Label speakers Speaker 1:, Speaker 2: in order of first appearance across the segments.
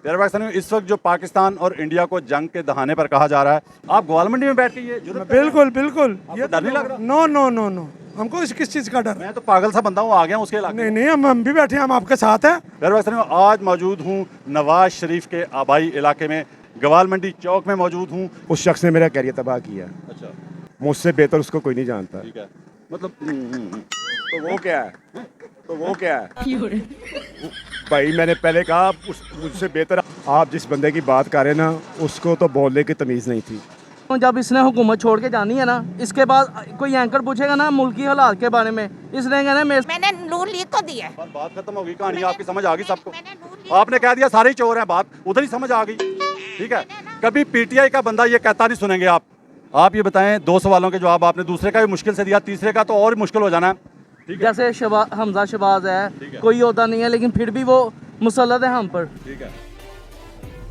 Speaker 1: प्यारे पाकिस्तानियों, इस वक्त जो पाकिस्तान और इंडिया को जंग के दहाने पर कहा जा रहा है, आप ग्वालमंडी में बैठ के ये जुर्रत कर रहे हैं?
Speaker 2: बिल्कुल बिल्कुल।
Speaker 1: आपको डर नहीं लग रहा?
Speaker 2: नो नो नो नो, हमको किस चीज़ का डर?
Speaker 1: मैं तो पागल सा बंदा हूँ, आ गया हूँ उसके इलाके में।
Speaker 2: नहीं नहीं, हम भी बैठे हैं, हम आपके साथ हैं।
Speaker 1: प्यारे पाकिस्तानियों, आज मौजूद हूँ नवाज शरीफ के आबाई इलाके में, ग्वालमंडी चौक में मौजूद हूँ।
Speaker 3: उस शख्स ने मेरा कैरियर तबाह किया।
Speaker 1: अच्छा,
Speaker 3: मुझसे बेहतर उसको कोई नहीं जानता।
Speaker 1: ठीक है। मतलब
Speaker 3: तो वो क्या है? तो वो क्या है? भाई मैंने पहले कहा मुझसे बेहतर आप जिस बंदे की बात कर रहे हैं ना, उसको तो बोलने की तमीज़ नहीं थी।
Speaker 4: जब इसने हुकूमत छोड़ के जानी है ना, इसके बाद कोई एंकर पूछेगा ना मुल्की हालात के बारे में, इसने कहना
Speaker 5: मैंने नून लीग को दिया है।
Speaker 1: और बात खत्म होगी, कहानी आपकी समझ आ गई सबको।
Speaker 5: मैंने नून लीग
Speaker 1: आपने कह दिया सारे ही चोर हैं, बात उधर ही समझ आ गई। ठीक है, कभी पीटीआई का बंदा ये कहता नहीं सुनेंगे आप ये बताएं, 2 सवालों के जवाब आपने दूसरे का भी मुश्किल से दिया, तीसरे का तो और भी मुश्किल हो जाना है। ठीक है,
Speaker 4: जैसे हमजा शहबाज है, कोई होता नहीं है, लेकिन फिर भी वो मुसल्लत है हम पर।
Speaker 1: ठीक है।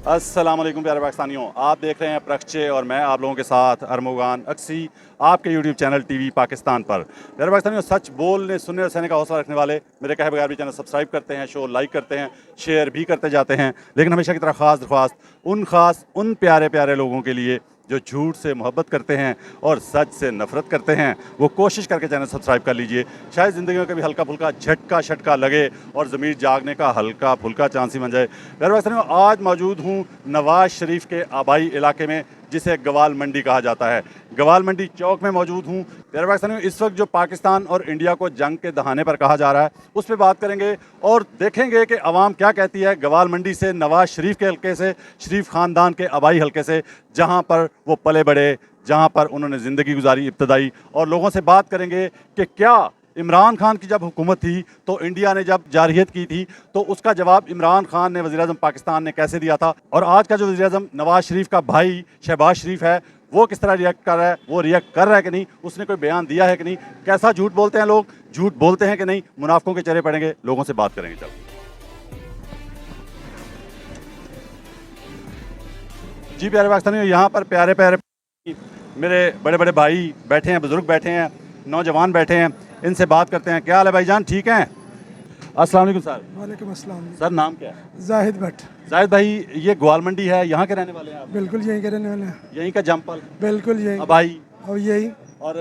Speaker 1: अस्सलाम वालेकुम प्यारे पाकिस्तानियों, आप देख रहे हैं प्रक्षे और मैं आप लोगों के साथ अरमुगान अक्सी, आपके यूट्यूब चैनल टीवी पाकिस्तान पर। प्यारे पाकिस्तानियों, सच बोलने सुनने और सहने का हौसला रखने वाले मेरे कहे बगैर भी चैनल सब्सक्राइब करते हैं, शो लाइक करते हैं, शेयर भी करते जाते हैं। लेकिन हमेशा की तरह ख़ास दरख्वास्त उन प्यारे प्यारे लोगों के लिए जो झूठ से मोहब्बत करते हैं और सच से नफ़रत करते हैं, वो कोशिश करके चैनल सब्सक्राइब कर लीजिए। शायद ज़िंदगी में कभी हल्का फुल्का झटका शटका लगे और ज़मीर जागने का हल्का फुल्का चांस ही बन जाए। प्यारे पाकिस्तानियों, आज मौजूद हूँ नवाज शरीफ के आबाई इलाके में, जिसे ग्वालमंडी कहा जाता है। ग्वालमंडी चौक में मौजूद हूँ। प्यारे पाकिस्तानियों, इस वक्त जो पाकिस्तान और इंडिया को जंग के दहाने पर कहा जा रहा है, उस पर बात करेंगे और देखेंगे कि अवाम क्या कहती है ग्वालमंडी से, नवाज शरीफ के हल्के से, शरीफ ख़ानदान के आबाई हल्के से, जहाँ पर वो पले बड़े, जहाँ पर उन्होंने ज़िंदगी गुजारी इब्तदाई। और लोगों से बात करेंगे कि क्या इमरान खान की जब हुकूमत थी तो इंडिया ने जब जारहियत की थी तो उसका जवाब इमरान खान ने, वज़ीर-ए-आज़म पाकिस्तान ने कैसे दिया था, और आज का जो वज़ीर-ए-आज़म नवाज शरीफ का भाई शहबाज शरीफ है वो किस तरह रिएक्ट कर रहा है, वो रिएक्ट कर रहा है कि नहीं, उसने कोई बयान दिया है कि नहीं, कैसा झूठ बोलते हैं लोग, झूठ बोलते हैं कि नहीं, मुनाफिकों के चेहरे पड़ेंगे। लोगों से बात करेंगे। चलो जी प्यारे पाकिस्तानियों, यहाँ पर प्यारे प्यारे मेरे बड़े बड़े भाई बैठे हैं, बुजुर्ग बैठे हैं, नौजवान बैठे हैं, इनसे बात करते हैं। क्या हाल है भाईजान, ठीक हैं? अस्सलाम वालेकुम सर।
Speaker 2: वालेकुम अस्सलाम।
Speaker 1: सर नाम क्या है?
Speaker 2: जाहिद भट्ट।
Speaker 1: जाहिद भाई, ये ग्वालमंडी है, यहाँ के रहने वाले हैं आप?
Speaker 2: बिल्कुल यहीं के रहने वाले हैं।
Speaker 1: यहीं का जमपल?
Speaker 2: बिल्कुल यहीं।
Speaker 1: आबाई?
Speaker 2: और यही।
Speaker 1: और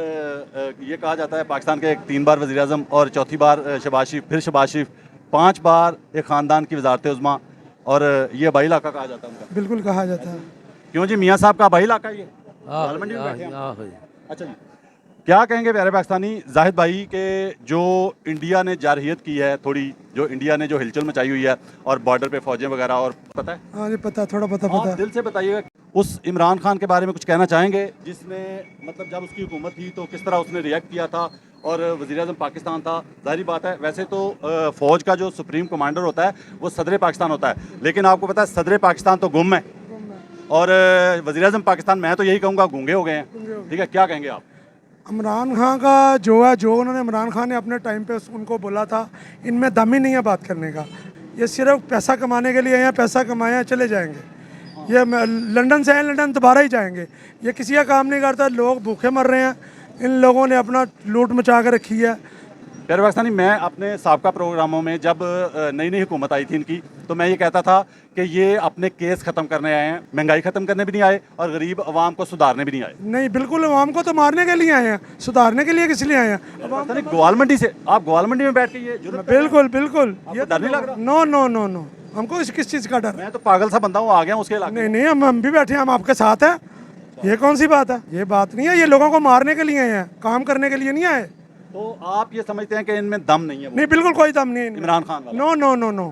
Speaker 1: ये कहा जाता है पाकिस्तान के 3 बार वज़ीर आज़म और चौथी बार शहबाज शरीफ, फिर शहबाज शरीफ 5 बार एक ख़ानदान की वज़ारत उज़्मा, और ये आबाई इलाका कहा जाता है उनका।
Speaker 2: बिल्कुल कहा जाता है।
Speaker 1: क्यों जी, मियाँ साहब का आबाई इलाका ये ग्वालमंडी में बैठे हैं? अच्छा जी, क्या कहेंगे प्यारे पाकिस्तानी जाहिद भाई के जो इंडिया ने जारहियत की है थोड़ी, जो इंडिया ने जो हिलचल मचाई हुई है और बॉर्डर पे फौजें वगैरह, और पता है?
Speaker 2: हाँ जी पता, थोड़ा पता
Speaker 1: आप
Speaker 2: पता।
Speaker 1: दिल से बताइएगा, उस इमरान खान के बारे में कुछ कहना चाहेंगे जिसने मतलब जब उसकी हुकूमत थी तो किस तरह उसने रिएक्ट किया था, और वज़ीर-ए-आज़म पाकिस्तान था। ज़ाहिर बात है, वैसे तो फ़ौज का जो सुप्रीम कमांडर होता है वो सदर पाकिस्तान होता है, लेकिन आपको पता है सदर पाकिस्तान तो गुम है और वज़ीर-ए-आज़म पाकिस्तान, मैं तो यही कहूँगा, गूंगे हो गए हैं। ठीक है, क्या कहेंगे आप?
Speaker 2: इमरान खान का जो है, जो उन्होंने इमरान खान ने अपने टाइम पे उनको बोला था, इनमें दम ही नहीं है बात करने का। ये सिर्फ पैसा कमाने के लिए हैं, पैसा कमाया चले जाएंगे। ये लंदन से हैं, लंदन दोबारा ही जाएंगे। ये किसी का काम नहीं करता, लोग भूखे मर रहे हैं, इन लोगों ने अपना लूट मचा कर रखी है।
Speaker 1: प्यारे पाकिस्तानी, मैं अपने साबका प्रोग्रामों में जब नई नई हुकूमत आई थी इनकी, तो मैं ये कहता था कि ये अपने केस ख़त्म करने आए हैं, महंगाई ख़त्म करने भी नहीं आए और गरीब अवाम को सुधारने भी नहीं आए।
Speaker 2: नहीं, बिल्कुल अवाम को तो मारने के लिए आए हैं, सुधारने के लिए किस लिए आए हैं?
Speaker 1: ग्वालमंडी से आप ग्वालमंडी में बैठ के ये जुर्रत कर रहे हैं?
Speaker 2: बिल्कुल बिल्कुल।
Speaker 1: आपको डर नहीं लग रहा?
Speaker 2: नो नो नो नो, हमको किस चीज़ का डर?
Speaker 1: मैं तो पागल सा बंदा हूँ, आ गया हूँ उसके इलाके में।
Speaker 2: नहीं नहीं, हम भी बैठे हैं, हम आपके साथ हैं। ये कौन सी बात है? ये बात नहीं है, ये लोगों को मारने के लिए आए हैं, काम करने के लिए नहीं आए।
Speaker 1: तो आप ये समझते हैं कि इनमें दम नहीं है?
Speaker 2: नहीं, बिल्कुल कोई दम नहीं है
Speaker 1: इमरान खान वाला?
Speaker 2: नो नो नो नो,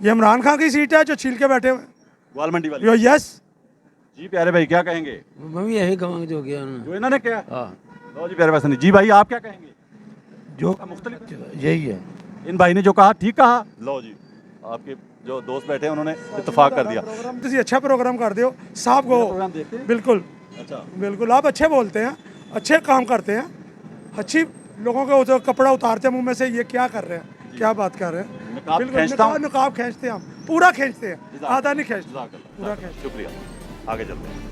Speaker 2: ये इमरान खान की सीट है जो छील के बैठे हुए।
Speaker 1: ग्वालमंडी वाली?
Speaker 2: यो यस
Speaker 1: जी प्यारे भाई, क्या कहेंगे?
Speaker 6: मैं भी यही कहूँगा जो किया
Speaker 1: जो इन्होंने क्या?
Speaker 6: हाँ,
Speaker 1: लो जी प्यारे पाकिस्तानी जी, भाई आप क्या कहेंगे?
Speaker 6: जो
Speaker 1: मुख्तलिफ
Speaker 6: यही है।
Speaker 1: इन भाई ने जो कहा ठीक कहा। लो जी, आपके जो दोस्त बैठे हैं उन्होंने इत्तेफाक कर दिया।
Speaker 2: किसी अच्छा प्रोग्राम कर दो साहब को।
Speaker 1: प्रोग्राम देखते हैं?
Speaker 2: बिल्कुल
Speaker 1: अच्छा,
Speaker 2: बिल्कुल, आप अच्छे बोलते हैं, अच्छे काम करते हैं, अच्छी लोगों के कपड़ा उतारते हैं मुंह में से, ये क्या कर रहे हैं, क्या बात कर रहे हैं?
Speaker 1: नकाब
Speaker 2: बिल्कुल,
Speaker 1: खींचता हूं।
Speaker 2: नकाब खींचते हैं, हम पूरा खींचते हैं, आधा नहीं खींचते, पूरा खींचते।
Speaker 1: शुक्रिया, आगे चलते हैं।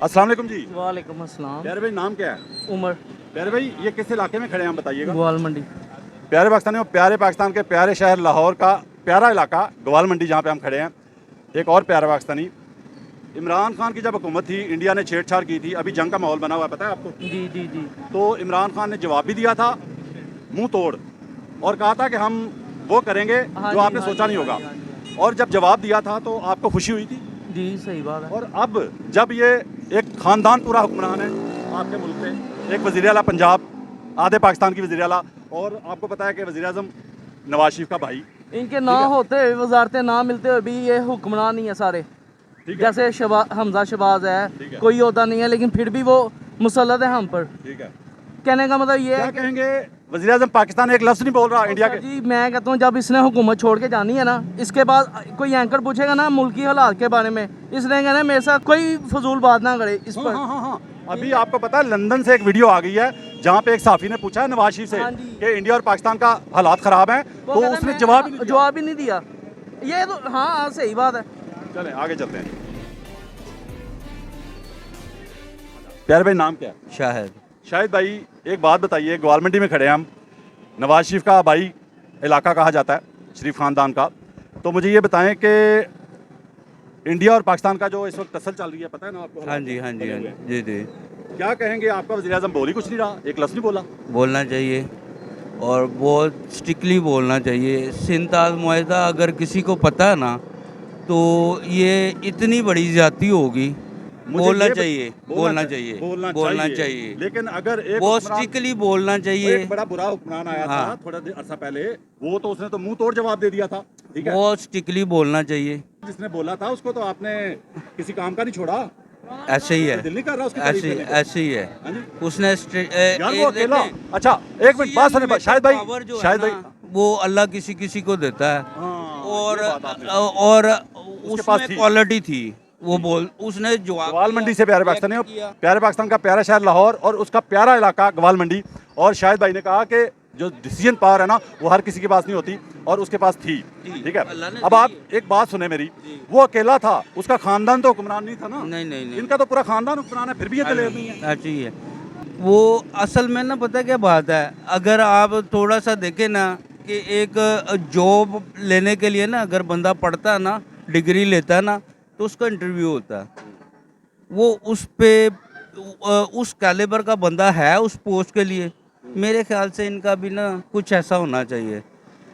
Speaker 1: अस्सलाम वालेकुम जी।
Speaker 4: वालेकुम अस्सलाम।
Speaker 1: प्यारे भाई, नाम क्या है?
Speaker 4: उमर।
Speaker 1: प्यारे भाई, ये किस इलाके में खड़े हैं, हम बताइएगा।
Speaker 4: ग्वालमंडी।
Speaker 1: प्यारे पाकिस्तानियों, प्यारे पाकिस्तान के प्यारे शहर लाहौर का प्यारा इलाका गवाल मंडी जहाँ पे हम खड़े हैं, एक और प्यारा पाकिस्तानी। इमरान खान की जब हुकूमत थी, इंडिया ने छेड़छाड़ की थी, अभी जंग का माहौल बना हुआ है, पता है आपको?
Speaker 4: जी जी जी।
Speaker 1: तो इमरान खान ने जवाब भी दिया था मुंह तोड़, और कहा था कि हम वो करेंगे
Speaker 4: हाँ
Speaker 1: जो
Speaker 4: जी,
Speaker 1: आपने
Speaker 4: हाँ
Speaker 1: सोचा
Speaker 4: जी,
Speaker 1: नहीं
Speaker 4: हाँ
Speaker 1: होगा।
Speaker 4: जी,
Speaker 1: और जब जवाब दिया था तो आपको खुशी हुई थी।
Speaker 4: जी सही बात है।
Speaker 1: और अब जब ये एक ख़ानदान पूरा हुक्मरान है आपके मुल्क पे, एक वज़ीर आला पंजाब, आधे पाकिस्तान की वज़ीर आला, और आपको पता है कि वज़ीर आज़म नवाज शरीफ का भाई,
Speaker 4: इनके ना होते हुए, वजारतें ना मिलते हुए भी ये हुक्मरान ही है सारे।
Speaker 1: ठीक है,
Speaker 4: जैसे हमजा शहबाज
Speaker 1: ठीक
Speaker 4: है,
Speaker 1: है।
Speaker 4: कोई होता नहीं है, लेकिन फिर भी वो मुसल्लत है हम पर।
Speaker 1: ठीक है।
Speaker 4: कहने का मतलब ये
Speaker 1: क्या
Speaker 4: है कि
Speaker 1: कहेंगे, वज़ीर आज़म पाकिस्तान एक लफ्ज़ नहीं बोल रहा इंडिया के।
Speaker 4: जी मैं कहता हूँ जब इसने हुकूमत छोड़ के जानी है ना, इसके बाद कोई एंकर पूछेगा ना मुल्की हालात के बारे में, इसने कहना मेरे साथ कोई फजूल बात ना करे इस पर।
Speaker 1: हाँ। अभी आपको पता है लंदन से एक वीडियो आ गई है जहाँ पे एक साफी ने पूछा है नवाज शरीफ से
Speaker 4: हाँ जी।
Speaker 1: कि इंडिया और पाकिस्तान का हालात ख़राब हैं,
Speaker 4: वो
Speaker 1: तो
Speaker 4: कहता
Speaker 1: उसने
Speaker 4: मैं
Speaker 1: जवाब ही नहीं दिया।
Speaker 4: नहीं दिया। ये तो हाँ सही बात है।
Speaker 1: चलें आगे चलते हैं। प्यारे भाई नाम क्या है?
Speaker 7: शाहिद।
Speaker 1: शाहिद भाई एक बात बताइए, ग्वाल मंडी में खड़े हैं हम, नवाज शरीफ का भाई इलाका कहा जाता है, शरीफ ख़ानदान का, तो मुझे ये बताएं कि इंडिया और पाकिस्तान का जो इस वक्त टसल चल रही है, पता है ना आपको?
Speaker 7: हाँ जी हाँ जी हाँ जी जी।
Speaker 1: क्या कहेंगे, आपका वज़ीर आज़म बोल ही कुछ नहीं रहा, एक लफ्ज़ नहीं बोला।
Speaker 7: बोलना चाहिए और बहुत स्ट्रिक्टली बोलना चाहिए। सिंताल मुआहदा अगर किसी को पता है ना तो ये इतनी बड़ी ज़्यादती होगी। बोलना चाहिए, बोलना चाहिए, बोलना चाहिए,
Speaker 1: लेकिन अगर एक
Speaker 7: बहुत
Speaker 1: हुक्मरान-
Speaker 7: स्ट्रिक्टली बोलना चाहिए।
Speaker 1: एक बड़ा बुरा हुक्मरान आया था
Speaker 7: हाँ।
Speaker 1: थोड़ा देर अरसा पहले, वो तो उसने तो मुंह तोड़ जवाब दे दिया था। ठीक है,
Speaker 7: बहुत स्ट्रिक्टली बोलना चाहिए।
Speaker 1: जिसने बोला था उसको तो आपने किसी काम का नहीं छोड़ा,
Speaker 7: ऐसे ही है,
Speaker 1: दिल नहीं कर रहा उसकी
Speaker 7: ऐसे
Speaker 1: तारीफ करने को।
Speaker 7: ऐसे ही है।
Speaker 1: हाँ जी।
Speaker 7: उसने
Speaker 1: यार वो अकेला, अच्छा एक मिनट बात सुने, शायद भाई, शायद भाई,
Speaker 7: वो अल्लाह किसी किसी को देता है।
Speaker 1: हाँ,
Speaker 7: और
Speaker 1: ये बात आपने-
Speaker 7: और
Speaker 1: पास
Speaker 7: उसमें
Speaker 1: थी।
Speaker 7: क्वालिटी थी, वो बोल उसने जवाब
Speaker 1: गवाल मंडी से प्यारे पाकिस्तानी,
Speaker 7: react किया।
Speaker 1: प्यारे पाकिस्तान का प्यारा शहर लाहौर और उसका प्यारा इलाका गवाल मंडी, और शायद भाई ने कहा कि जो डिसीजन पावर है ना वो हर किसी के पास नहीं होती, और उसके पास थी। ठीक है,
Speaker 7: अल्लाह ने
Speaker 1: अब
Speaker 7: दी
Speaker 1: आप एक बात सुने मेरी, वो अकेला था, उसका खानदान तो हुक्मरान नहीं था ना।
Speaker 7: नहीं नहीं नहीं,
Speaker 1: इनका तो पूरा खानदान हुक्मरान है, फिर भी ये दलेर नहीं है।
Speaker 7: ऐसे ही है। वो असल में ना पता क्या बात है, अगर आप थोड़ा सा देखें ना कि एक जॉब लेने के लिए ना अगर बंदा पढ़ता है ना, डिग्री लेता है ना, तो उसका इंटरव्यू होता है। वो उस पे उस कैलिबर का बंदा है उस पोस्ट के लिए। मेरे ख्याल से इनका भी ना कुछ ऐसा होना चाहिए।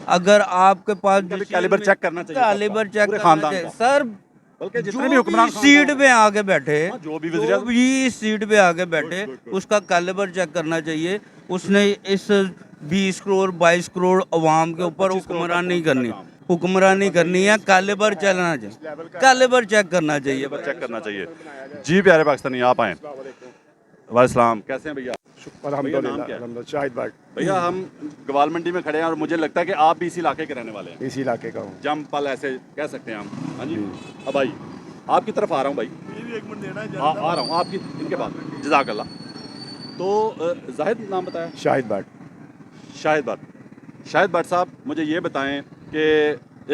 Speaker 7: अगर आपके पास
Speaker 1: इनका भी कैलिबर चेक करना चाहिए,
Speaker 7: कैलिबर चेक
Speaker 1: पूरे
Speaker 7: करना
Speaker 1: खानदान
Speaker 7: चाहिए
Speaker 1: का।
Speaker 7: सर।
Speaker 1: बल्कि जितने
Speaker 7: जो
Speaker 1: भी हुक्मरान
Speaker 7: भी सीट पे आगे बैठे,
Speaker 1: हाँ, जो भी वज़ीर आज़म-
Speaker 7: भी सीट पे आगे बैठे, उसका कैलिबर चेक करना चाहिए। उसने इस 20 करोड़ 22 करोड़ अवाम के ऊपर
Speaker 1: 25 करोड़
Speaker 7: हुक्मरानी
Speaker 1: का
Speaker 7: करनी,
Speaker 1: काम।
Speaker 7: हुक्मरानी करनी है। कैलिबर चलना चाहिए, कैलिबर चेक करना चाहिए।
Speaker 1: चेक करना चाहिए। जी प्यारे पाकिस्तानी, आप आए। वालेकुम, कैसे हैं भैया?
Speaker 3: अल्हम्दुलिल्लाह,
Speaker 1: नाम क्या है?
Speaker 3: अल्हम्दुलिल्लाह, शाहिद भाई
Speaker 1: भैया हम गवाल मंडी में खड़े हैं और मुझे लगता है कि आप भी इसी इलाके के रहने वाले हैं,
Speaker 3: इसी इलाके का हूँ।
Speaker 1: जमपल ऐसे कह सकते हैं हम। हाँ जी, अब भाई आपकी तरफ आ रहा हूँ भाई, एक मिनट देना, आ रहा हूँ आपकी इनके बाद। जज़ाकल्लाह। तो जाहिद नाम बताया?
Speaker 3: शाहिद भाई।
Speaker 1: शाहिद भट्ट। शाहिद भट्ट साहब, मुझे ये बताएं कि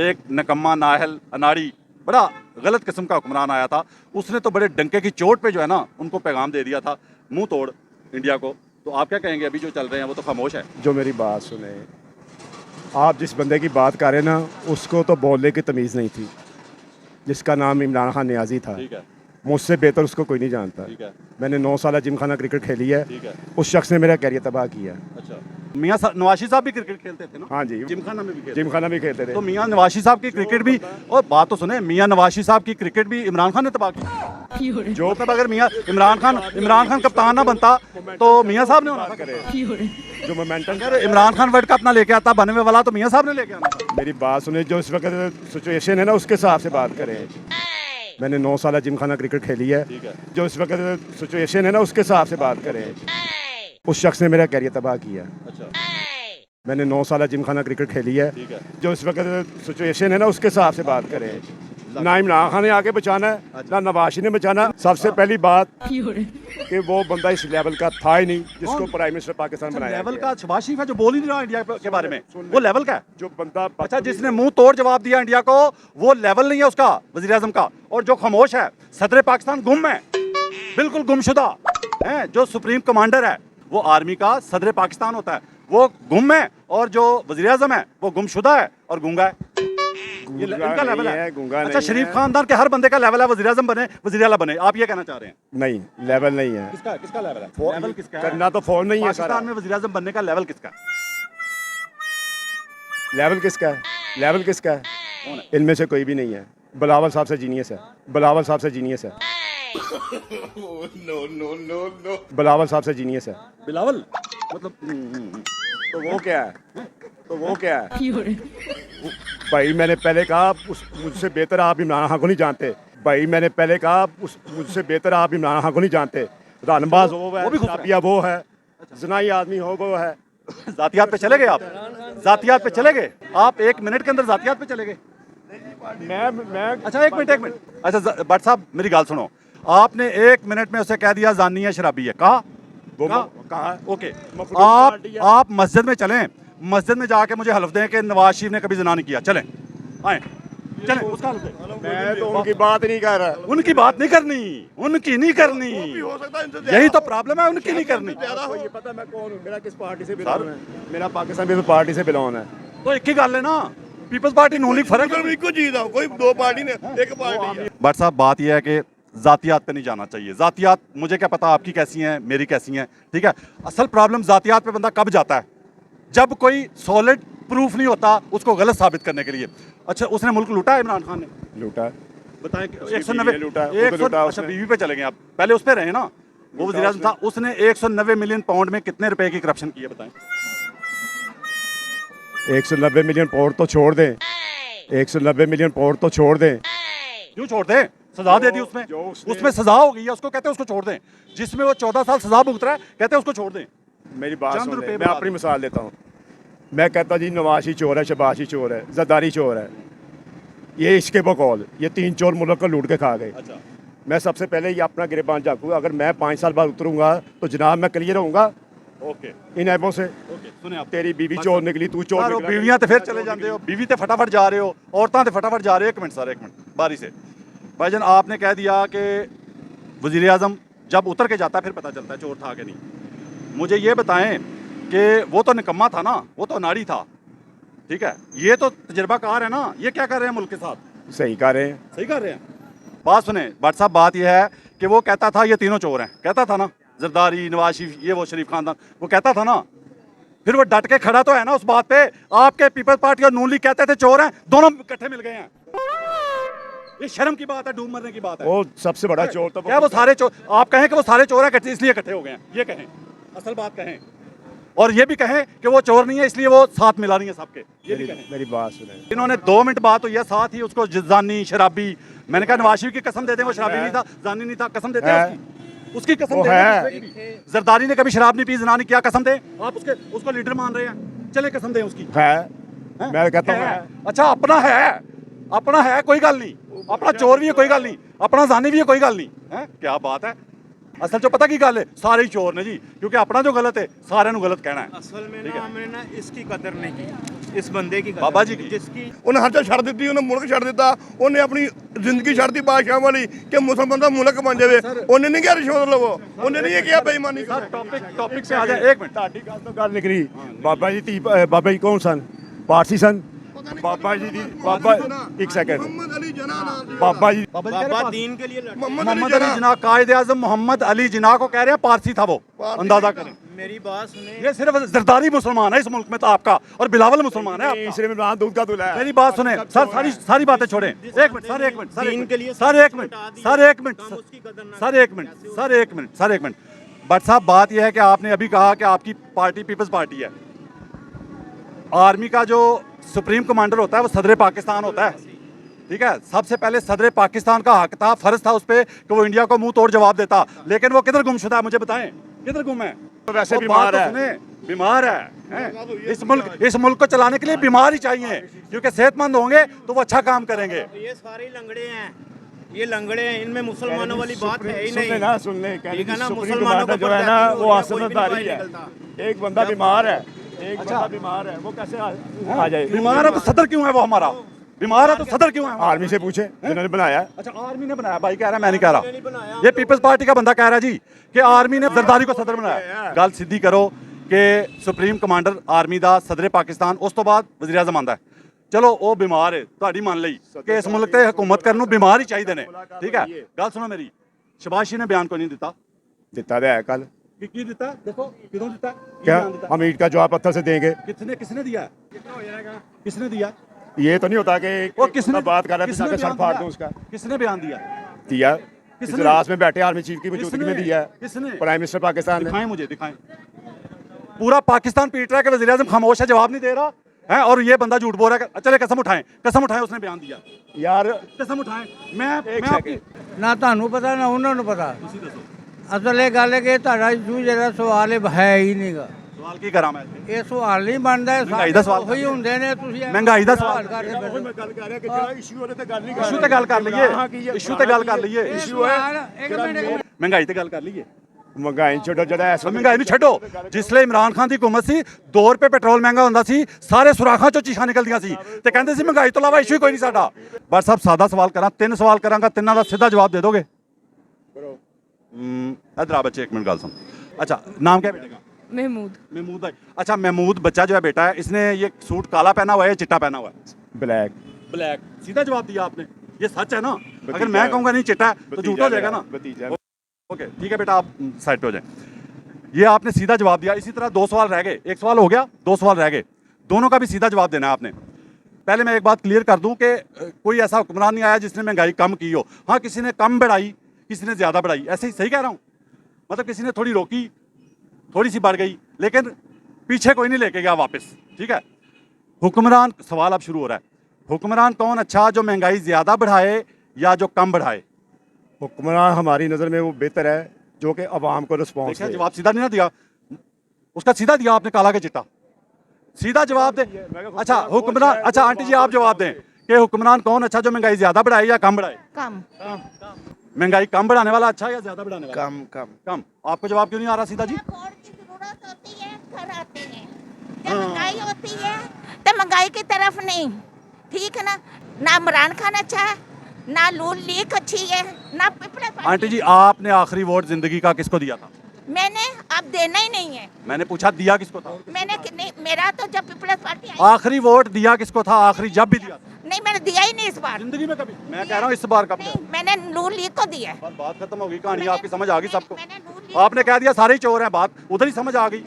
Speaker 1: एक नकम्मा नाहल अनाड़ी बड़ा गलत किस्म का हुक्मरान आया था, उसने तो बड़े डंके की चोट पे जो है ना उनको पैगाम दे दिया था मुंह तोड़ इंडिया को, तो आप क्या कहेंगे? अभी जो चल रहे हैं वो तो खामोश है।
Speaker 3: जो मेरी बात सुने, आप जिस बंदे की बात कर रहे हैं ना, उसको तो बोलने की तमीज़ नहीं थी, जिसका नाम इमरान खान नियाजी था।
Speaker 1: ठीक है,
Speaker 3: मुझसे बेहतर उसको कोई नहीं जानता।
Speaker 1: ठीक है,
Speaker 3: मैंने 9 साल जिमखाना क्रिकेट खेली है।
Speaker 1: ठीक है।
Speaker 3: उस शख्स ने मेरा कैरियर तबाह किया।
Speaker 1: अच्छा, मियाँ नवाशी साहब भी क्रिकेट खेलते थे ना?
Speaker 3: हाँ जी,
Speaker 1: जिमखाना में भी खेलते
Speaker 3: जिमखाना भी खेलते थे।
Speaker 1: तो मियाँ नवाशी साहब की क्रिकेट भी, और बात तो सुने, मियाँ नवाशी साहब की क्रिकेट भी इमरान खान ने तबाह की। जो मतलब अगर मियाँ इमरान खान कप्तान ना बनता तो मियाँ साहब ने होना था।
Speaker 3: जो मोमेंटम,
Speaker 1: अगर इमरान खान वर्ल्ड कप ना लेके आता बनने वाला तो मियाँ साहब ने लेके आना था।
Speaker 3: मेरी बात सुने, जो इस वक्त सिचुएशन है ना उसके हिसाब से बात करें। मैंने 9 साल जिमखाना क्रिकेट खेली है।
Speaker 1: ठीक है,
Speaker 3: जो इस वक्त सिचुएशन है ना उसके हिसाब से बात करें। उस शख्स ने मेरा कैरियर तबाह किया।
Speaker 1: अच्छा,
Speaker 3: मैंने 9 साल जिमखाना क्रिकेट खेली है।
Speaker 1: ठीक है,
Speaker 3: जो इस वक्त सिचुएशन है ना उसके हिसाब से बात करें। ना इमरान खान ने आगे बचाना है, ना नवाज शरीफ ने बचाना। सबसे पहली बात कि वो बंदा इस लेवल का था ही नहीं जिसको प्राइम मिनिस्टर पाकिस्तान बनाया
Speaker 1: लेवल
Speaker 3: गया।
Speaker 1: का शहबाज शरीफ है जो बोल ही नहीं रहा इंडिया के बारे में, वो लेवल का है।
Speaker 3: जो बंदा
Speaker 1: अच्छा, जिसने मुंह तोड़ जवाब दिया इंडिया को, वो लेवल नहीं है उसका वजीर आजम का। और जो खामोश है, सदर पाकिस्तान गुम है, बिल्कुल गुमशुदा है। जो सुप्रीम कमांडर है वो आर्मी का सदर पाकिस्तान होता है, वो गुम है, और जो वजीर आजम है वो गुमशुदा है और गूंगा है। ये
Speaker 3: गूंगा
Speaker 1: इनका लेवल
Speaker 3: नहीं
Speaker 1: है
Speaker 3: है, गूंगा
Speaker 1: अच्छा
Speaker 3: नहीं
Speaker 1: शरीफ
Speaker 3: है।
Speaker 1: खानदान के हर बंदे का लेवल है वज़ीर आज़म बने वज़ीर आला बने आप ये कहना चाह रहे हैं
Speaker 3: नहीं, लेवल नहीं है।
Speaker 1: किसका किसका लेवल है लेवल किसका है
Speaker 3: करना तो फोन नहीं है सारा।
Speaker 1: पाकिस्तान में वज़ीर आज़म बनने का लेवल किसका है
Speaker 3: लेवल किसका है? लेवल किसका है? इनमें से कोई भी नहीं है। बिलावल साहब से जीनियस है। बिलावल साहब से जीनियस है। बिलावल साहब से जीनियस है।
Speaker 1: बिलावल मतलब
Speaker 3: तो वो क्या है? तो वो क्या है? भाई मैंने पहले कहा मुझसे बेहतर आप इमरान खान को नहीं जानते। भाई मैंने पहले कहा मुझसे बेहतर आप इमरान खान को नहीं जानते। रानबाज वो है,
Speaker 1: भी खुश है।
Speaker 3: शराबिया वो है, जनाई आदमी हो वो है।
Speaker 1: जातियात पे चले गए आप जातियात पे चले गए आप 1 मिनट के अंदर जातियात पे चले गए
Speaker 3: मैं
Speaker 1: अच्छा 1 मिनट 1 मिनट अच्छा भट्ट साहब मेरी गाल सुनो आपने 1 मिनट में उसे कह दिया जानी है शराबी है कहा
Speaker 3: वो
Speaker 1: कहा?
Speaker 3: कहा
Speaker 1: ओके
Speaker 3: मफरूज
Speaker 1: आप
Speaker 3: पार्टी है।
Speaker 1: आप मस्जिद में चलें मस्जिद में जाके मुझे हल्फ दें कि नवाज शरीफ ने कभी जना नहीं किया चलें आए चलें उसका हल्फ दें
Speaker 3: मैं तो उनकी बात नहीं कर रहा।
Speaker 1: उनकी बात नहीं करनी उनकी नहीं करनी
Speaker 3: हो सकता है इनसे
Speaker 1: यही तो प्रॉब्लम है उनकी नहीं करनी
Speaker 3: ज्यादा हो। ये पता मैं कौन हूँ, मेरा किस पार्टी से बिलोंग है। मेरा पाकिस्तान पीपल्स पार्टी से बिलोंग है।
Speaker 1: तो एक ही गल है ना पीपल्स पार्टी नून लीग फर्क है
Speaker 3: कोई दो पार्टी ने एक पार्टी है।
Speaker 1: भट्ट साहब बात यह है कि जातियात पे नहीं जाना चाहिए जातियात मुझे क्या पता आपकी कैसी हैं मेरी कैसी हैं ठीक है असल प्रॉब्लम जातियात पे बंदा कब जाता है जब कोई सॉलिड प्रूफ नहीं होता उसको गलत साबित करने के लिए अच्छा उसने मुल्क लूटा है इमरान खान ने
Speaker 3: लूटा
Speaker 1: बताएं कि
Speaker 3: उसकी
Speaker 1: 190
Speaker 3: बीवी ने लूटा, वो तो लूटा
Speaker 1: अच्छा
Speaker 3: उसने।
Speaker 1: बीवी पे चले गए आप पहले उस पे रहे ना वो वज़ीर आज़म था उसने 190 मिलियन पाउंड में कितने रुपए की करप्शन की है बताएं
Speaker 3: 190 मिलियन पाउंड तो छोड़ दें। 190 मिलियन पाउंड तो छोड़ दें।
Speaker 1: क्यों छोड़ दें सजा दे दी उसमें
Speaker 3: जो उसने-
Speaker 1: उसमें सजा हो गई है उसको कहते हैं उसको छोड़ दें जिसमें वो 14 साल सजा भुगत रहा है कहते हैं उसको छोड़ दें
Speaker 3: मेरी बात
Speaker 1: चंद
Speaker 3: सुन
Speaker 1: रुपए
Speaker 3: ले, मैं
Speaker 1: बता
Speaker 3: अपनी
Speaker 1: दो।
Speaker 3: मिसाल देता हूँ। मैं कहता जी नवाशी चोर है, शबाशी चोर है, जरदारी चोर है, ये इसके बकौल ये 3 चोर मुल्क को लूट के खा गए।
Speaker 1: अच्छा
Speaker 3: मैं सबसे पहले ये अपना गिरबान झाँकूँगा। अगर मैं 5 साल बाद उतरूंगा तो जनाब मैं क्लियर रहूँगा
Speaker 1: ओके
Speaker 3: इन ऐबों से।
Speaker 1: ओके सुने आप
Speaker 3: तेरी बीवी चोर निकली, तू चोर
Speaker 1: यार, वो
Speaker 3: निकला।
Speaker 1: बीवियां तो फिर चले जाते हो बीवी ते फटाफट जा रहे हो औरतां ते फटाफट जा रहे हो 1 मिनट सर 1 मिनट बारी से भाईजान आपने कह दिया कि वज़ीर आज़म जब उतर के जाता है फिर पता चलता है चोर था कि नहीं मुझे ये बताएं कि वो तो निकम्मा था ना वो तो अनाड़ी था ठीक है ये तो तजर्बाकार है ना ये क्या कर रहे हैं मुल्क के साथ
Speaker 3: सही कह रहे हैं।
Speaker 1: सही कर रहे हैं बात सुने भट्ट साहब बात यह है कि वो कहता था ये तीनों चोर हैं कहता था ना जरदारी नवाज शरीफ ये वो शरीफ खानदान वो कहता था ना फिर वो डट के खड़ा तो है ना उस बात पे आपके पीपल्स पार्टी और नून लीग कहते थे चोर हैं दोनों इकट्ठे मिल गए हैं ये शर्म की बात है डूब मरने की बात है
Speaker 3: वो सबसे बड़ा चोर तो
Speaker 1: क्या वो सारे चोर आप कहें कि वो सारे चोर हैं इसलिए इकट्ठे हो गए हैं ये कहें असल बात कहें और ये भी कहें कि वो चोर नहीं है इसलिए वो साथ मिला रही है सबके ये भी कहें
Speaker 3: मेरी बात सुने।
Speaker 1: इन्होंने 2 मिनट बात हुई है साथ ही उसको जानी शराबी मैंने कहा नवाज शरीफ की कसम देते हैं वो शराबी नहीं था जानी नहीं था कसम देते हैं
Speaker 3: है।
Speaker 1: उसकी कसम
Speaker 3: वो
Speaker 1: देते हैं
Speaker 3: है।
Speaker 1: दूसरे की भी। जरदारी ने कभी शराब नहीं पी जना नहीं किया कसम दे आप उसको लीडर मान रहे हैं चले कसम दें उसकी
Speaker 3: है
Speaker 1: हैं?
Speaker 3: मैं कहता हूँ
Speaker 1: है।
Speaker 3: है।
Speaker 1: अच्छा अपना है कोई गल नहीं अपना चोर भी है कोई गल नहीं अपना जानी भी है कोई गल नहीं है क्या बात है असल जो पता की गल है सारे ही चोर ने जी क्योंकि अपना जो गलत है सारे गलत कहना है
Speaker 8: असल में
Speaker 1: ठीक
Speaker 8: ना
Speaker 1: है।
Speaker 8: हमने ना इसकी कदर नहीं की इस बंदे की कदर
Speaker 1: बाबा जी
Speaker 8: नहीं
Speaker 1: की।
Speaker 8: जिसकी
Speaker 9: ਉਹਨੇ ਹਰ ਚੀਜ਼ ਛੱਡ ਦਿੱਤੀ ਉਹਨੇ ਮੁਲਕ ਛੱਡ ਦਿੱਤਾ ਉਹਨੇ ਆਪਣੀ ਜ਼ਿੰਦਗੀ ਛੱਡਤੀ ਬਾਦਸ਼ਾਹ ਵਾਲੀ ਕਿ ਮੁਸਲਮਾਨ ਦਾ ਮੁਲਕ ਬਣ ਜਾਵੇ ਉਹਨੇ ਨਹੀਂ ਕਿਹਾ ਰਿਸ਼ਵਤ ਲਵੋ ਉਹਨੇ ਨਹੀਂ ਇਹ ਕਿਹਾ ਬੇਈਮਾਨੀ
Speaker 1: सर टॉपिक पे आ जाए 1 मिनट
Speaker 3: ਤੁਹਾਡੀ ਗੱਲ ਤੋਂ ਗੱਲ ਨਿਕਲੀ ਬਾਬਾ ਜੀ ਧੀ ਬਾਬਾ ਜੀ ਕੌਣ ਸਨ ਪਾਰਸੀ ਸਨ ਬਾਬਾ ਜੀ ਦੀ ਬਾਬਾ ਇੱਕ ਸੈਕਿੰਡ
Speaker 9: ਮੁਹੰਮਦ ਅਲੀ ਜਨਾਹ ਨਾਮ ਸੀ
Speaker 3: बाबा जी
Speaker 8: बाबा दीन के लिए लड़ते
Speaker 1: मोहम्मद अली जिना कायद आजम मोहम्मद अली जिना को कह रहे हैं पारसी था वो अंदाजा करें
Speaker 8: मेरी बात सुने
Speaker 1: ये सिर्फ जरदारी मुसलमान है इस मुल्क में तो आपका और बिलावल मुसलमान है आपका
Speaker 3: तीसरे में इमरान दूध का दूल्हा है।
Speaker 1: मेरी बात सुने सर सारी बातें छोड़ें 1 मिनट सर 1 मिनट सर
Speaker 8: दीन के लिए
Speaker 1: सर 1 मिनट सर 1 मिनट
Speaker 8: हम उसकी कदर ना
Speaker 1: sir 1 minute sir 1 minute sir 1 minute Bhatt साहब बात यह है कि आपने अभी कहा कि आपकी पार्टी पीपल्स पार्टी है आर्मी का जो सुप्रीम कमांडर होता है वो सदर पाकिस्तान होता है ठीक है सबसे पहले सदर पाकिस्तान का हक था फर्ज था उस पर कि वो इंडिया को मुंह तोड़ जवाब देता लेकिन वो किधर गुमशुदा है मुझे बताएं किधर गुम है
Speaker 3: तो वैसे
Speaker 1: वो
Speaker 3: बीमार
Speaker 1: बात तो
Speaker 3: है।
Speaker 1: सुने, बीमार है इस मुल्क को चलाने के लिए बीमार ही चाहिए क्योंकि सेहतमंद होंगे तो वो अच्छा काम करेंगे
Speaker 8: ये सारे लंगड़े हैं ये लंगड़े हैं इनमें मुसलमानों वाली बात है ही
Speaker 3: सुन ले
Speaker 8: नहीं
Speaker 3: ना सुन ले
Speaker 8: ठीक है ना,
Speaker 3: सुप्रीम
Speaker 8: मुसलमानों
Speaker 3: कमांडर
Speaker 8: को
Speaker 3: जो है ना
Speaker 8: प्रजाति
Speaker 3: वो
Speaker 8: हो रही है, कोई भी
Speaker 3: आसनदारी
Speaker 8: नहीं
Speaker 3: है
Speaker 8: निकलता।
Speaker 3: एक बंदा बीमार है एक बंदा बीमार है वो कैसे आ जाए
Speaker 1: बीमार है तो सदर क्यों है वो हमारा बीमार है तो सदर क्यों है हमारा?
Speaker 3: आर्मी से पूछे जिन्होंने बनाया है।
Speaker 1: अच्छा आर्मी ने बनाया भाई कह रहा है मैं नहीं कह रहा ये पीपल्स पार्टी का बंदा कह रहा है जी कि आर्मी ने जरदारी को सदर बनाया गल सीधी करो कि सुप्रीम कमांडर आर्मी दा सदर पाकिस्तान उस तो बाद वज़ीर आज़म आंदा है चलो वो बीमार है ਤੁਹਾਡੀ ਮੰਨ ਲਈ ਕਿ ਇਸ ਮੁਲਕ ਤੇ ਹਕੂਮਤ ਕਰਨ ਨੂੰ ਬਿਮਾਰ ਹੀ ਚਾਹੀਦੇ ਨੇ ਠੀਕ ਹੈ ਗੱਲ ਸੁਣੋ ਮੇਰੀ ਸ਼ਬਾਸ਼ੀ ਨੇ ਬਿਆਨ ਕੋਈ ਨਹੀਂ ਦਿੱਤਾ
Speaker 3: ਦਿੱਤਾ ਤਾਂ ਹੈ ਕੱਲ
Speaker 1: ਕੀ ਦਿੱਤਾ देखो ਕਿਦੋਂ ਦਿੱਤਾ
Speaker 3: क्या हम ईट का जवाब पत्थर से देंगे
Speaker 1: किसने दिया कितना हो जाएगा किसने दिया
Speaker 3: ये तो नहीं होता कि
Speaker 1: वो किसने
Speaker 3: बात कर रहा है
Speaker 1: किसने
Speaker 3: सर
Speaker 1: बयान
Speaker 3: फाड़
Speaker 1: दिया?
Speaker 3: दूं उसका
Speaker 1: किसने बयान दिया
Speaker 3: दिया
Speaker 1: किसने?
Speaker 3: इजलास में बैठे आर्मी चीफ की मौजूदगी
Speaker 1: किसने?
Speaker 3: में दिया है
Speaker 1: किसने?
Speaker 3: प्राइम मिनिस्टर पाकिस्तान ने
Speaker 1: दिखाएं मुझे दिखाएं पूरा पाकिस्तान पीट रहा है कि वज़ीर आज़म खामोश है जवाब नहीं दे रहा है और ये बंदा झूठ बोल रहा है चले कसम उठाएं उसने बयान दिया
Speaker 3: यार
Speaker 1: कसम उठाएं मैं आपकी
Speaker 6: ਨਾ ਤੁਹਾਨੂੰ ਪਤਾ ਨਾ ਉਹਨਾਂ ਨੂੰ ਪਤਾ
Speaker 1: ਤੁਸੀਂ ਦੱਸੋ
Speaker 6: ਅਸਲ ਇਹ ਗੱਲ ਹੈ ਕਿ ਤੁਹਾਡਾ ਇਸ਼ੂ ਜਿਹੜਾ ਸਵਾਲ ਹੈ ਹੀ ਨਹੀਂਗਾ
Speaker 1: ਸਵਾਲ ਕੀ ਕਰਾਂ ਮੈਂ
Speaker 6: ਇਹ ਸਵਾਲ ਨਹੀਂ ਬਣਦਾ ਇਹ
Speaker 1: ਮਹਿੰਗਾਈ ਦਾ ਸਵਾਲ
Speaker 6: ਉਹੀ ਹੁੰਦੇ ਨੇ ਤੁਸੀਂ
Speaker 1: ਮਹਿੰਗਾਈ ਦਾ ਸਵਾਲ
Speaker 6: ਕਰਦੇ ਫਿਰਦੇ।
Speaker 3: मैं गल कर रहा कि ਜਿਹੜਾ ਇਸ਼ੂ ਉਹਦੇ ਤੇ ਗੱਲ ਨਹੀਂ
Speaker 1: ਇਸ਼ੂ ਤੇ ਗੱਲ ਕਰ ਲਈਏ ਇਸ਼ੂ ਤੇ ਗੱਲ ਕਰ ਲਈਏ
Speaker 6: ਇਹ ਸਵਾਲ ਇੱਕ ਮਿੰਟ
Speaker 1: ਮਹਿੰਗਾਈ ਤੇ ਗੱਲ ਕਰ ਲਈਏ
Speaker 3: ਮਹਿੰਗਾਈ ਛੱਡੋ ਜਿਹੜਾ ਇਸ
Speaker 1: ਮਹਿੰਗਾਈ ਨੂੰ ਛੱਡੋ ਜਿਸਲੇ ਇਮਰਾਨ ਖਾਨ ਦੀ ਹਕੂਮਤ ਸੀ 2 ਰੁਪਏ ਪੈਟਰੋਲ ਮਹਿੰਗਾ ਹੁੰਦਾ ਸੀ ਸਾਰੇ ਸੁਰਾਖਾਂ ਚੋਂ ਚੀਖਾਂ ਨਿਕਲਦੀਆਂ ਸੀ ਤੇ ਕਹਿੰਦੇ ਸੀ ਮਹਿੰਗਾਈ ਤੋਂ ਇਲਾਵਾ ਇਸ਼ੂ ਹੀ ਕੋਈ ਨਹੀਂ ਸਾਡਾ ਬਸ ਸਾਹਿਬ ਸਾਦਾ ਸਵਾਲ ਕਰਾਂ 3 ਸਵਾਲ ਕਰਾਂਗਾ ਤਿੰਨਾਂ ਦਾ ਸਿੱਧਾ ਜਵਾਬ ਦੇ ਦੋਗੇ इधर आ बच्चे 1 मिनट गाल सुन अच्छा नाम क्या है बेटे का
Speaker 10: महमूद
Speaker 1: महमूद भाई अच्छा महमूद बच्चा जो है बेटा है इसने ये सूट काला पहना हुआ है या चिट्टा पहना हुआ है
Speaker 3: ब्लैक
Speaker 1: ब्लैक सीधा जवाब दिया आपने ये सच है ना अगर मैं कहूँगा नहीं चिट्टा है तो झूठ हो जाएगा ना
Speaker 3: भतीजा
Speaker 1: ओके ठीक है बेटा आप साइड पे हो जाए ये आपने सीधा जवाब दिया इसी तरह 2 सवाल रह गए 1 सवाल हो गया 2 सवाल रह गए दोनों का भी सीधा जवाब देना है आपने पहले मैं एक बात क्लियर कर दूं कि कोई ऐसा हुक्मरान नहीं आया जिसने महंगाई कम की हो हाँ किसी ने कम बढ़ाई किसी ने ज़्यादा बढ़ाई ऐसे ही सही कह रहा हूँ मतलब किसी ने थोड़ी रोकी थोड़ी सी बढ़ गई लेकिन पीछे कोई नहीं लेके गया वापस ठीक है हुक्मरान सवाल अब शुरू हो रहा है हुक्मरान कौन अच्छा जो महंगाई ज़्यादा बढ़ाए या जो कम बढ़ाए
Speaker 3: हुक्मरान हमारी नज़र में वो बेहतर है जो कि अवाम को रिस्पॉन्स
Speaker 1: देखिए
Speaker 3: दे
Speaker 1: जवाब सीधा नहीं ना दिया उसका सीधा दिया आपने काला के चिट्टा सीधा जवाब दे अच्छा हुक्मरान अच्छा आंटी जी आप जवाब दें कि हुक्मरान कौन अच्छा जो महंगाई ज़्यादा बढ़ाए या कम बढ़ाए
Speaker 5: कम
Speaker 1: महंगाई कम बढ़ाने वाला अच्छा या ज़्यादा बढ़ाने वाला
Speaker 6: कम कम
Speaker 1: कम आपको जवाब क्यों नहीं आ रहा सीधा जी
Speaker 5: वोट की जरूरत होती है घर आते हैं जब महंगाई होती है तो महंगाई की तरफ नहीं ठीक है ना इमरान खान अच्छा है ना नून लीग अच्छी है ना पीपल्स पार्टी
Speaker 1: आंटी जी आपने आखिरी वोट जिंदगी का किसको दिया था
Speaker 5: मैंने अब देना ही नहीं है
Speaker 1: मैंने पूछा दिया किसको था
Speaker 5: मैंने नहीं मेरा तो जब पीपल्स पार्टी आई
Speaker 1: आखिरी वोट दिया किसको था आखिरी जब भी दिया था
Speaker 5: नहीं मैंने दिया ही नहीं इस बार
Speaker 1: जिंदगी में कभी मैं कह रहा हूँ इस बार कब
Speaker 5: नहीं मैंने नून लीग को दिया है
Speaker 1: बस बात खत्म हो गई कहानी आपकी समझ आ गई सबको
Speaker 5: मैंने नून लीग
Speaker 1: आपने कह दिया सारे ही चोर हैं बात उधर ही समझ आ गई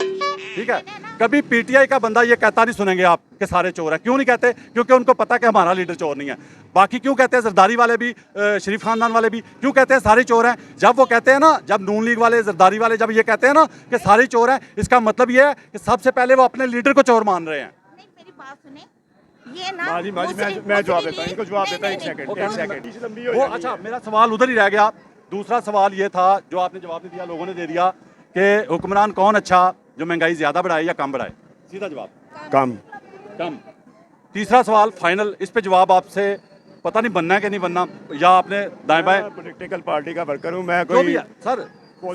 Speaker 1: ठीक है कभी पीटीआई का बंदा ये कहता नहीं सुनेंगे आप कि सारे चोर हैं क्यों नहीं कहते क्योंकि उनको पता कि हमारा लीडर चोर नहीं है बाकी क्यों कहते हैं जरदारी वाले भी शरीफ खानदान वाले भी क्यों कहते हैं सारे चोर हैं जब वो कहते हैं ना जब नून लीग वाले जरदारी वाले जब ये कहते हैं ना कि सारे चोर हैं इसका मतलब ये है कि सबसे पहले वो अपने लीडर को चोर मान रहे हैं
Speaker 5: नहीं मेरी बात सुने ये ना
Speaker 3: माजी माजी मैं जवाब देता हूँ इनको जवाब देता हूँ 1 सेकंड
Speaker 1: वो अच्छा मेरा सवाल उधर ही रह गया दूसरा सवाल ये था जो आपने जवाब नहीं दिया लोगों ने दे दिया कि हुक्मरान कौन अच्छा जो महंगाई ज़्यादा बढ़ाए या कम बढ़ाए सीधा जवाब
Speaker 3: कम
Speaker 1: कम तीसरा सवाल फाइनल इस पे जवाब आपसे पता नहीं बनना है कि नहीं बनना या आपने दाएं बाएं
Speaker 3: पॉलिटिकल पार्टी का वर्कर हूँ मैं
Speaker 1: जो भी
Speaker 3: कोई
Speaker 1: है सर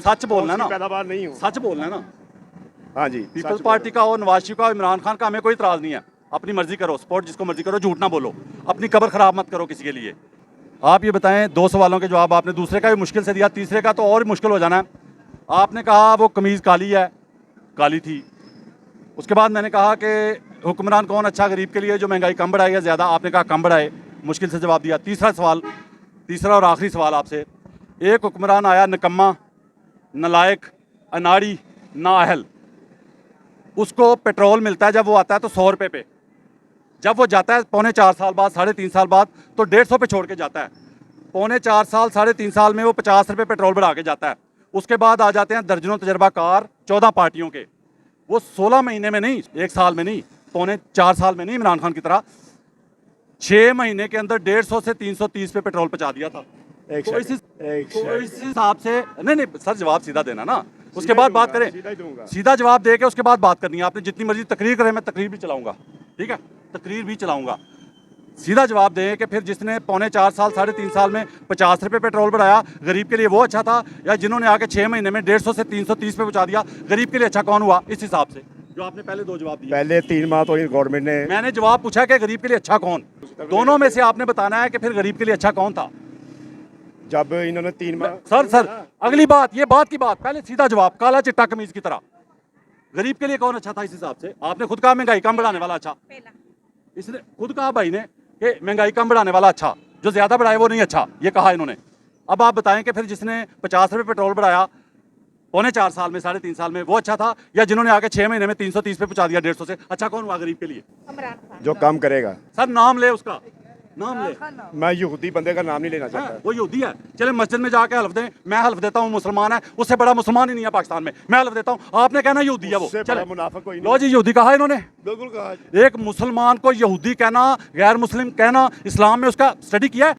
Speaker 1: सच बोलना है ना
Speaker 3: पैदावार नहीं हूँ
Speaker 1: सच बोलना है ना
Speaker 3: हाँ जी
Speaker 1: पीपल्स पार्टी का हो नवाज शरीफ का हो इमरान खान का हमें कोई इतराज़ नहीं है अपनी मर्जी करो सपोर्ट जिसको मर्जी करो झूठ ना बोलो अपनी कब्र खराब मत करो किसी के लिए आप ये बताएं 2 सवालों के जवाब आपने दूसरे का भी मुश्किल से दिया तीसरे का तो और मुश्किल हो जाना है आपने कहा वो कमीज़ काली है काली थी उसके बाद मैंने कहा कि हुक्मरान कौन अच्छा गरीब के लिए जो महंगाई कम बढ़ाए या ज़्यादा आपने कहा कम बढ़ाए मुश्किल से जवाब दिया तीसरा और आखिरी सवाल आपसे एक हुक्मरान आया निकम्मा नलायक अनाड़ी नाअहल उसको पेट्रोल मिलता है जब वो आता है तो 100 रुपये पे जब वो जाता है 3.25 साल बाद 3.5 साल बाद तो 150 पे छोड़ के जाता है 3.25 साल 3.5 साल में वो 50 रुपये पेट्रोल बढ़ा के जाता है उसके बाद आ जाते हैं दर्जनों तजर्बाकार 14 पार्टियों के वो 16 महीने में नहीं 1 साल में नहीं 3.25 साल में नहीं इमरान खान की तरह 6 महीने के अंदर 150 से 330 पे पेट्रोल पहुंचा दिया था तो इस हिसाब से नहीं सर जवाब सीधा देना ना उसके बाद बात करें सीधा जवाब दे के उसके बाद बात करनी है आपने जितनी मर्जी तकरीर करें मैं तकरीर भी चलाऊंगा ठीक है तकरीर भी चलाऊंगा सीधा जवाब दें कि फिर जिसने 3.25 साल 3.5 साल में 50 रुपये पेट्रोल बढ़ाया गरीब के लिए वो अच्छा था या जिन्होंने आके 6 महीने में 150 से 330 पे पहुंचा दिया गरीब के लिए अच्छा कौन हुआ इस हिसाब से जो आपने पहले 2 जवाब दिए
Speaker 3: पहले 3 माह तो गवर्नमेंट ने
Speaker 1: मैंने जवाब पूछा कि गरीब के लिए अच्छा कौन दोनों में से आपने बताना है कि फिर गरीब के लिए अच्छा कौन था
Speaker 3: जब इन्होंने 3 माह
Speaker 1: सर अगली बात ये बात की बात पहले सीधा जवाब काला चिट्टा कमीज की तरह गरीब के लिए कौन अच्छा था इस हिसाब से आपने खुद कहा महंगाई कम बढ़ाने वाला अच्छा इसने खुद कहा भाई ने कि महंगाई कम बढ़ाने वाला अच्छा, जो ज़्यादा बढ़ाए वो नहीं अच्छा, ये कहा इन्होंने। अब आप बताएं कि फिर जिसने 50 रुपये पेट्रोल बढ़ाया 3.25 साल में, 3.5 साल में, वो अच्छा था, या जिन्होंने आके 6 महीने में 330 पे पहुंचा दिया 150 से, अच्छा कौन हुआ गरीब के लिए?
Speaker 5: इमरान खान।
Speaker 3: जो काम करेगा।
Speaker 1: सर नाम ले उसका, नाम ले।
Speaker 3: मैं यहूदी बंदे का नाम नहीं लेना चाहता।
Speaker 1: वो यहूदी है, चले मस्जिद में जाके हल्फ दें, मैं हल्फ देता हूँ मुसलमान है, उससे बड़ा मुसलमान ही नहीं है पाकिस्तान में, मैं हल्फ देता हूँ, आपने कहना यहूदी है वो,
Speaker 3: उससे
Speaker 1: चले
Speaker 3: बड़ा मुनाफिक कोई नहीं।
Speaker 1: लो जी यहूदी कहा इन्होंने।
Speaker 9: बिल्कुल कहा।
Speaker 1: एक मुसलमान को यहूदी कहना, गैर मुस्लिम कहना, इस्लाम में उसका स्टडी किया है?